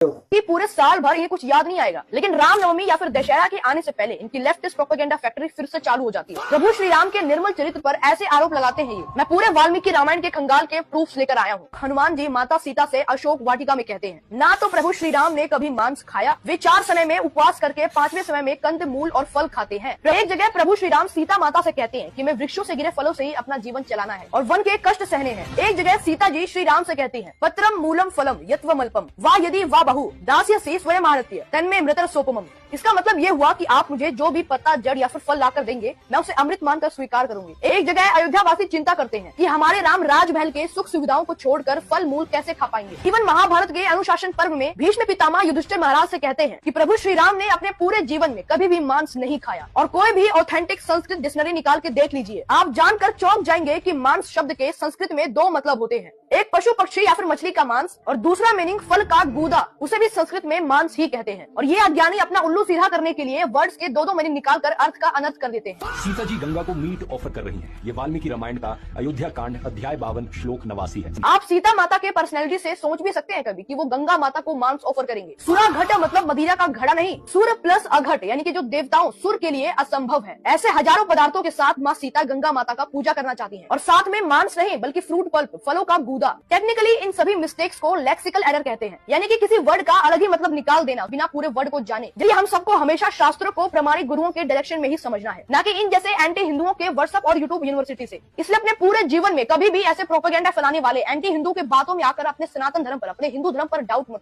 कि पूरे साल भर ये कुछ याद नहीं आएगा, लेकिन रामनवमी या फिर दशहरा के आने से पहले इनकी लेफ्टिस्ट प्रोपेगेंडा फैक्ट्री फिर से चालू हो जाती है। प्रभु श्री राम के निर्मल चरित्र पर ऐसे आरोप लगाते हैं ये। मैं पूरे वाल्मीकि रामायण के खंगाल के प्रूफ्स लेकर आया हूँ। हनुमान जी माता सीता से अशोक वाटिका में कहते हैं, ना तो प्रभु श्री राम ने कभी मांस खाया, वे 4 समय में उपवास करके 5वें समय में कंद मूल और फल खाते हैं। एक जगह प्रभु श्री राम सीता माता से कहते हैं कि मैं वृक्षों से गिरे फलों से ही अपना जीवन चलाना है और वन के कष्ट सहने हैं। एक जगह सीता जी श्री राम से कहती हैं, पत्रम मूलम फलम यत्वमल्पम वा यदि वा बहु दास्य स्वयं आरत्य तन्मे मृतर सोपमम। इसका मतलब ये हुआ कि आप मुझे जो भी पत्ता जड़ या फिर फल लाकर देंगे, मैं उसे अमृत मानकर स्वीकार करूंगी। एक जगह अयोध्या वासी चिंता करते हैं कि हमारे राम राजमहल के सुख सुविधाओं को छोड़कर फल मूल कैसे खा पाएंगे। इवन महाभारत के अनुशासन पर्व में भीष्म पितामह युधिष्ठिर महाराज से कहते हैं कि प्रभु श्री राम ने अपने पूरे जीवन में कभी भी मांस नहीं खाया। और कोई भी ऑथेंटिक संस्कृत डिक्शनरी निकाल के देख लीजिए, आप जानकर चौंक जाएंगे कि मांस शब्द के संस्कृत में 2 मतलब होते हैं, एक पशु पक्षी या फिर मछली का मांस और दूसरा मीनिंग फल का गूदा, उसे भी संस्कृत में मांस ही कहते हैं। और ये अज्ञानी अपना उल्लू सीधा करने के लिए वर्ड्स के 2 मीनिंग निकालकर अर्थ का अनर्थ कर देते हैं। सीता जी गंगा को मीट ऑफर कर रही हैं। ये वाल्मीकि रामायण का अयोध्या कांड अध्याय 52 श्लोक 89 है। आप सीता माता के पर्सनैलिटी से सोच भी सकते हैं कभी कि वो गंगा माता को मांस ऑफर करेंगे। सुरा घट मतलब मदिरा का घड़ा नहीं, सुर प्लस अघट यानी कि जो देवताओं सुर के लिए असंभव है। ऐसे हजारों पदार्थों के साथ माँ सीता गंगा माता का पूजा करना चाहती हैं और साथ में मांस नहीं बल्कि फ्रूट पल्प फलों का गूदा। टेक्निकली इन सभी मिस्टेक्स को लेक्सिकल एरर कहते हैं, यानी कि किसी वर्ड का अलग ही मतलब निकाल देना बिना पूरे वर्ड को जाने। इसलिए हम सबको हमेशा शास्त्रों को प्रमाणिक गुरुओं के डायरेक्शन में ही समझना है, न कि इन जैसे एंटी हिंदुओं के व्हाट्सएप और यूट्यूब यूनिवर्सिटी से। इसलिए अपने पूरे जीवन में कभी भी ऐसे प्रोपेगेंडा फैलाने वाले एंटी हिंदू के बातों में आकर अपने सनातन धर्म पर, अपने हिंदू धर्म पर डाउट मत